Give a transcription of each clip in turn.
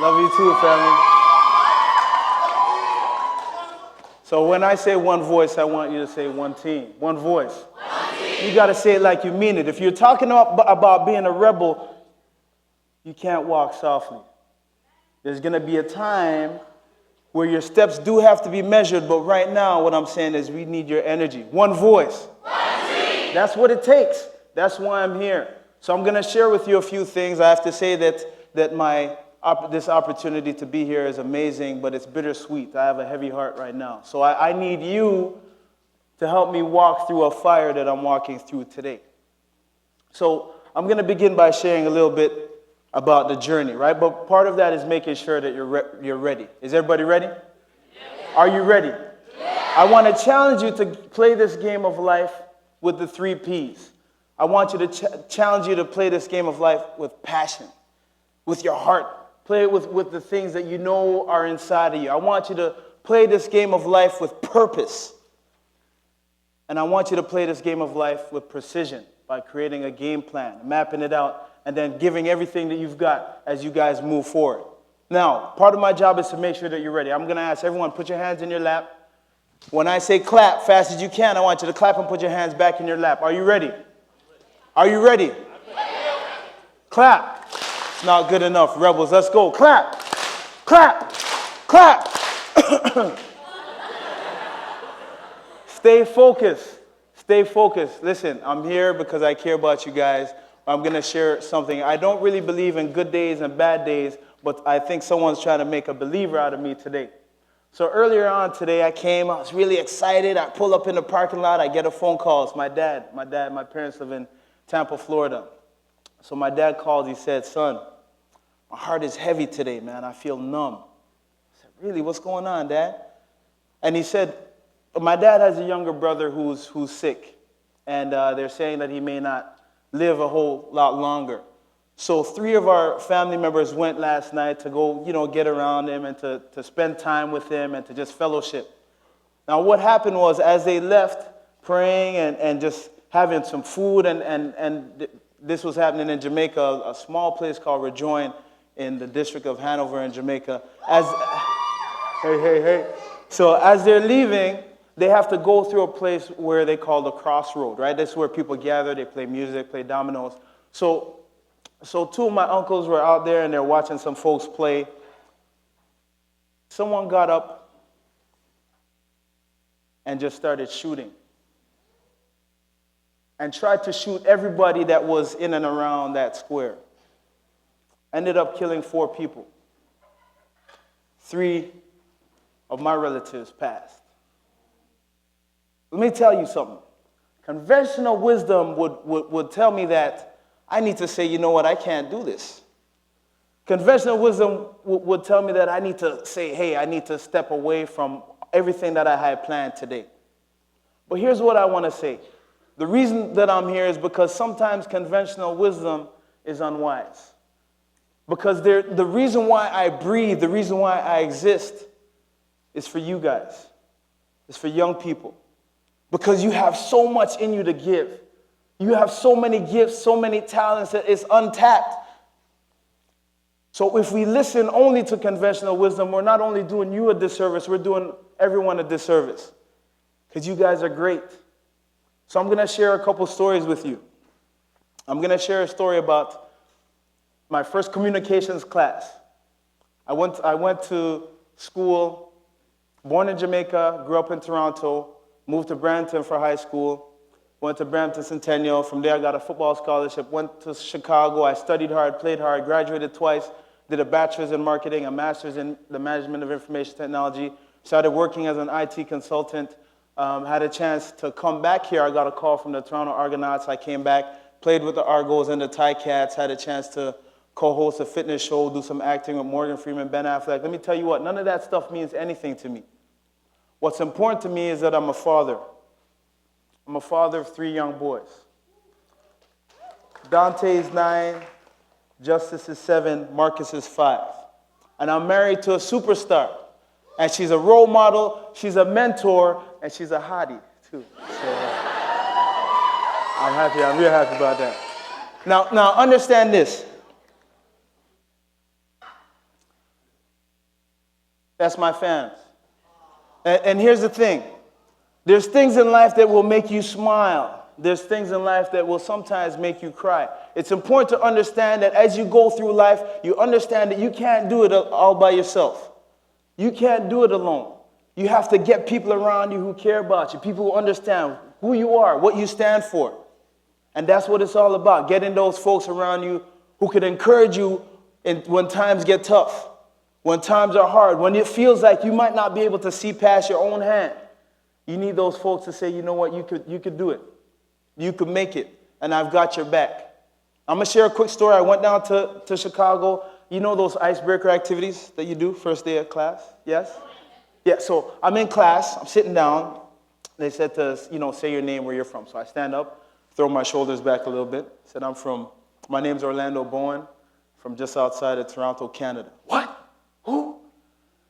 Love you too, family. So when I say one voice, I want you to say one team. One voice. One team. You got to say it like you mean it. If you're talking about being a rebel, you can't walk softly. There's going to be a time where your steps do have to be measured, but right now what I'm saying is we need your energy. One voice. One team. That's what it takes. That's why I'm here. So I'm going to share with you a few things. I have to say that this opportunity to be here is amazing, but it's bittersweet. I have a heavy heart right now. So I need you to help me walk through a fire that I'm walking through today. So I'm going to begin by sharing a little bit about the journey, right? But part of that is making sure that you're ready. Is everybody ready? Yeah. Are you ready? Yeah. I want to challenge you to play this game of life with the 3 Ps. I want you to challenge you to play this game of life with passion, with your heart. Play it with the things that you know are inside of you. I want you to play this game of life with purpose. And I want you to play this game of life with precision by creating a game plan, mapping it out, and then giving everything that you've got as you guys move forward. Now, part of my job is to make sure that you're ready. I'm going to ask everyone, put your hands in your lap. When I say clap, fast as you can, I want you to clap and put your hands back in your lap. Are you ready? Are you ready? Clap. It's not good enough. Rebels, let's go. Clap. Clap. Clap. Stay focused. Stay focused. Listen, I'm here because I care about you guys. I'm going to share something. I don't really believe in good days and bad days, but I think someone's trying to make a believer out of me today. So earlier on today, I was really excited. I pull up in the parking lot. I get a phone call. It's my parents live in Tampa, Florida. So my dad called. He said, son, my heart is heavy today, man. I feel numb. I said, really? What's going on, Dad? And he said, my dad has a younger brother who's sick, and they're saying that he may not live a whole lot longer. So 3 of our family members went last night to go, get around him and to spend time with him and to just fellowship. Now what happened was, as they left praying and just having some food, and this was happening in Jamaica, a small place called Redefining in the district of Hanover in Jamaica. So as they're leaving, they have to go through a place where they call the crossroad, right? That's where people gather, they play music, play dominoes. So 2 of my uncles were out there and they're watching some folks play. Someone got up and just started shooting and tried to shoot everybody that was in and around that square. Ended up killing 4 people. 3 of my relatives passed. Let me tell you something. Conventional wisdom would tell me that I need to say, you know what, I can't do this. Conventional wisdom would tell me that I need to say, hey, I need to step away from everything that I had planned today. But here's what I want to say. The reason that I'm here is because sometimes conventional wisdom is unwise. Because the reason why I breathe, the reason why I exist is for you guys. It's for young people. Because you have so much in you to give. You have so many gifts, so many talents that it's untapped. So if we listen only to conventional wisdom, we're not only doing you a disservice, we're doing everyone a disservice. Because you guys are great. So I'm going to share a couple stories with you. I'm going to share a story about my first communications class. I went to school, born in Jamaica, grew up in Toronto, moved to Brampton for high school, went to Brampton Centennial. From there, I got a football scholarship, went to Chicago. I studied hard, played hard, graduated twice, did a bachelor's in marketing, a master's in the management of information technology, started working as an IT consultant, had a chance to come back here. I got a call from the Toronto Argonauts. I came back, played with the Argos and the Ticats, had a chance to co-host a fitness show, do some acting with Morgan Freeman, Ben Affleck. Let me tell you what, none of that stuff means anything to me. What's important to me is that I'm a father. I'm a father of 3 young boys. Dante is 9, Justice is 7, Marcus is 5. And I'm married to a superstar. And she's a role model, she's a mentor, and she's a hottie, too. So, I'm real happy about that. Now understand this. That's my fans. And here's the thing. There's things in life that will make you smile. There's things in life that will sometimes make you cry. It's important to understand that as you go through life, you understand that you can't do it all by yourself. You can't do it alone. You have to get people around you who care about you, people who understand who you are, what you stand for. And that's what it's all about, getting those folks around you who can encourage you when times get tough, when times are hard, when it feels like you might not be able to see past your own hand. You need those folks to say, you know what, you could do it. You could make it, and I've got your back. I'm going to share a quick story. I went down to Chicago. You know those icebreaker activities that you do first day of class? Yes? Yeah, so I'm in class. I'm sitting down. They said to, say your name, where you're from. So I stand up, throw my shoulders back a little bit. Said, my name's Orlando Bowen, from just outside of Toronto, Canada. What? Who?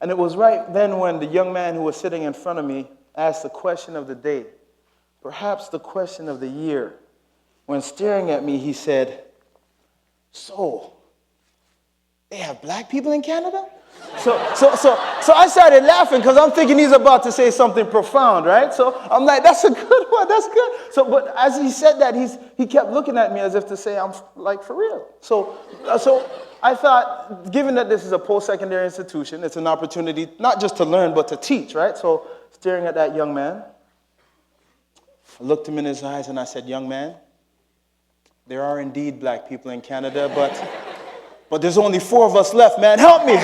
And it was right then when the young man who was sitting in front of me asked the question of the day, perhaps the question of the year. When staring at me, he said, so, they have black people in Canada? So I started laughing because I'm thinking he's about to say something profound, right? So I'm like, that's a good one, that's good. But as he said that, he kept looking at me as if to say, I'm like, for real. So I thought, given that this is a post-secondary institution, it's an opportunity not just to learn, but to teach, right? So staring at that young man, I looked him in his eyes and I said, young man, there are indeed black people in Canada, but there's only 4 of us left, man. Help me.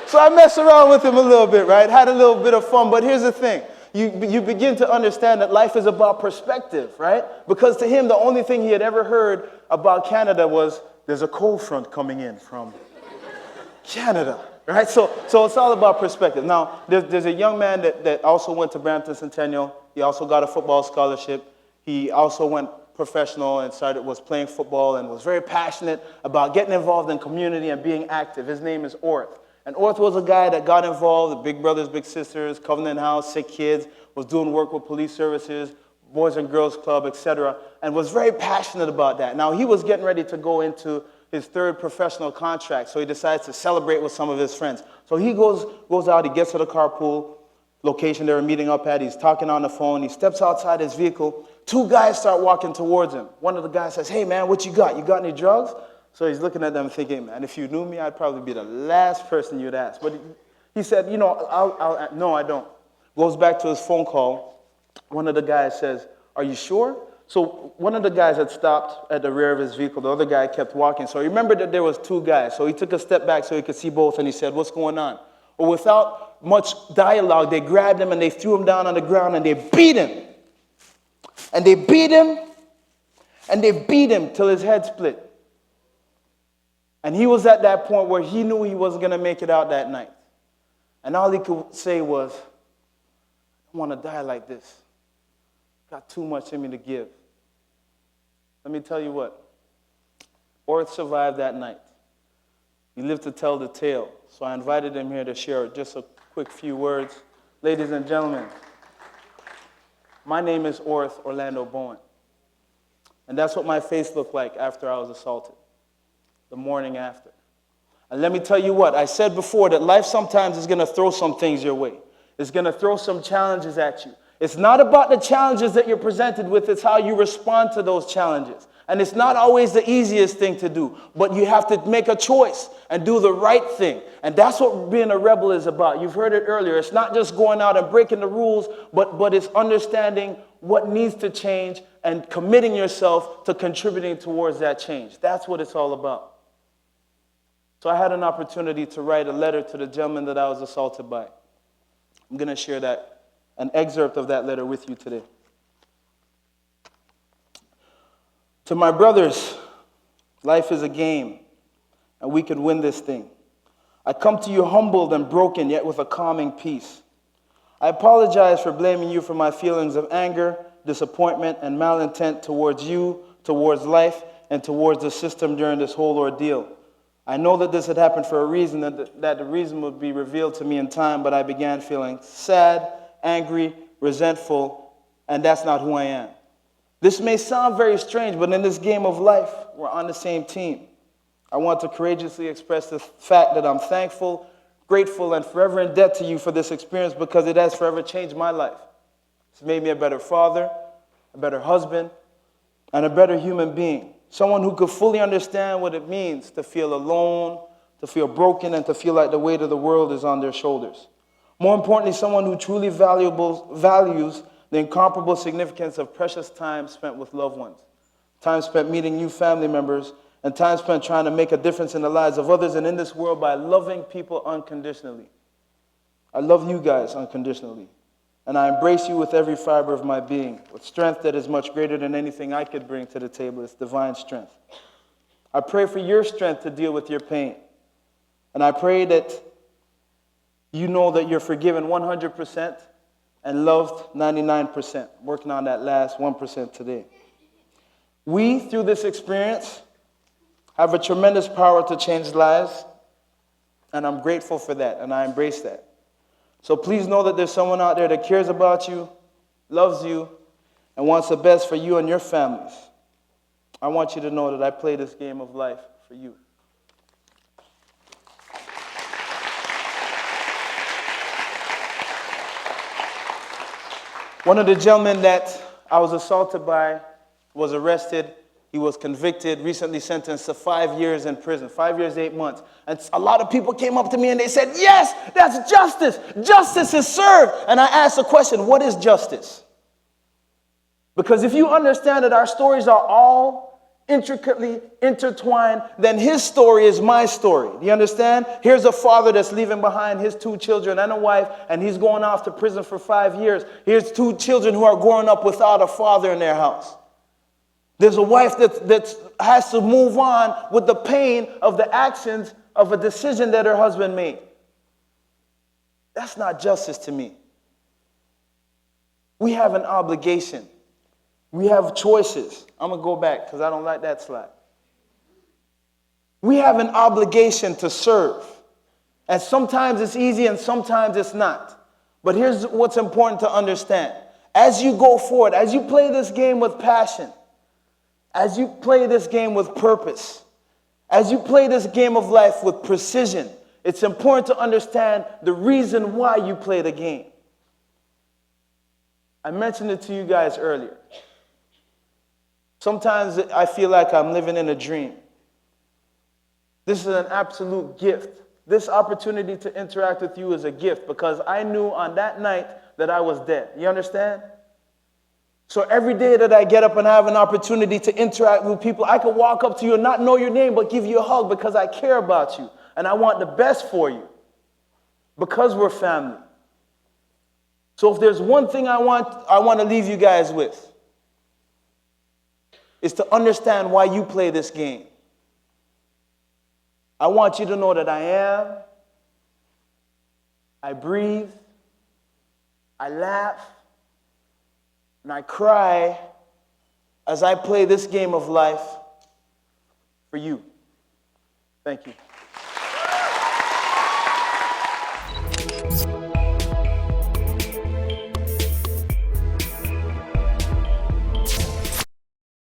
So I messed around with him a little bit, right? Had a little bit of fun. But here's the thing. You begin to understand that life is about perspective, right? Because to him, the only thing he had ever heard about Canada was there's a cold front coming in from Canada, right? So it's all about perspective. Now, there's a young man that also went to Brampton Centennial. He also got a football scholarship. He also went professional and was playing football and was very passionate about getting involved in community and being active. His name is Orth. And Orth was a guy that got involved with Big Brothers, Big Sisters, Covenant House, Sick Kids, was doing work with police services, Boys and Girls Club, etc., and was very passionate about that. Now, he was getting ready to go into his 3rd professional contract, so he decides to celebrate with some of his friends. So he goes out, he gets to the carpool location they were meeting up at, he's talking on the phone, he steps outside his vehicle, 2 guys start walking towards him. One of the guys says, hey man, what you got? You got any drugs? So he's looking at them thinking, man, if you knew me, I'd probably be the last person you'd ask. But he said, no, I don't. Goes back to his phone call. One of the guys says, are you sure? So one of the guys had stopped at the rear of his vehicle. The other guy kept walking. So he remembered that there was 2 guys. So he took a step back so he could see both, and he said, what's going on? Well, without much dialogue, they grabbed him and they threw him down on the ground and they beat him. And they beat him, and they beat him till his head split. And he was at that point where he knew he wasn't going to make it out that night. And all he could say was, I want to die like this. Got too much in me to give. Let me tell you what. Orth survived that night. He lived to tell the tale. So I invited him here to share just a quick few words. Ladies and gentlemen, my name is Orth Orlando Bowen. And that's what my face looked like after I was assaulted, the morning after. And let me tell you what, I said before that life sometimes is going to throw some things your way. It's going to throw some challenges at you. It's not about the challenges that you're presented with, it's how you respond to those challenges. And it's not always the easiest thing to do, but you have to make a choice and do the right thing. And that's what being a rebel is about. You've heard it earlier. It's not just going out and breaking the rules, but it's understanding what needs to change and committing yourself to contributing towards that change. That's what it's all about. So I had an opportunity to write a letter to the gentleman that I was assaulted by. I'm going to share an excerpt of that letter with you today. To my brothers, life is a game, and we can win this thing. I come to you humbled and broken, yet with a calming peace. I apologize for blaming you for my feelings of anger, disappointment, and malintent towards you, towards life, and towards the system during this whole ordeal. I know that this had happened for a reason, that the reason would be revealed to me in time, but I began feeling sad, angry, resentful, and that's not who I am. This may sound very strange, but in this game of life, we're on the same team. I want to courageously express the fact that I'm thankful, grateful and forever in debt to you for this experience because it has forever changed my life. It's made me a better father, a better husband, and a better human being. Someone who could fully understand what it means to feel alone, to feel broken, and to feel like the weight of the world is on their shoulders. More importantly, someone who truly values the incomparable significance of precious time spent with loved ones, time spent meeting new family members, and time spent trying to make a difference in the lives of others and in this world by loving people unconditionally. I love you guys unconditionally, and I embrace you with every fiber of my being, with strength that is much greater than anything I could bring to the table. It's divine strength. I pray for your strength to deal with your pain, and I pray that you know that you're forgiven 100% and loved 99%, working on that last 1% today. We, through this experience, have a tremendous power to change lives, and I'm grateful for that, and I embrace that. So please know that there's someone out there that cares about you, loves you, and wants the best for you and your families. I want you to know that I play this game of life for you. One of the gentlemen that I was assaulted by was arrested. He was convicted, recently sentenced to 5 years in prison, 5 years, 8 months. And a lot of people came up to me and they said, yes, that's justice. Justice is served. And I asked the question, what is justice? Because if you understand that our stories are all intricately intertwined, then his story is my story. Do you understand? Here's a father that's leaving behind his 2 children and a wife, and he's going off to prison for 5 years. Here's 2 children who are growing up without a father in their house. There's a wife that has to move on with the pain of the actions of a decision that her husband made. That's not justice to me. We have an obligation. We have choices. I'm going to go back because I don't like that slide. We have an obligation to serve. And sometimes it's easy and sometimes it's not. But here's what's important to understand. As you go forward, as you play this game with passion, as you play this game with purpose, as you play this game of life with precision, it's important to understand the reason why you play the game. I mentioned it to you guys earlier. Sometimes I feel like I'm living in a dream. This is an absolute gift. This opportunity to interact with you is a gift because I knew on that night that I was dead. You understand? So every day that I get up and have an opportunity to interact with people, I can walk up to you and not know your name, but give you a hug because I care about you. And I want the best for you because we're family. So if there's one thing I want to leave you guys with, is to understand why you play this game. I want you to know that I am, I breathe, I laugh, and I cry as I play this game of life for you. Thank you.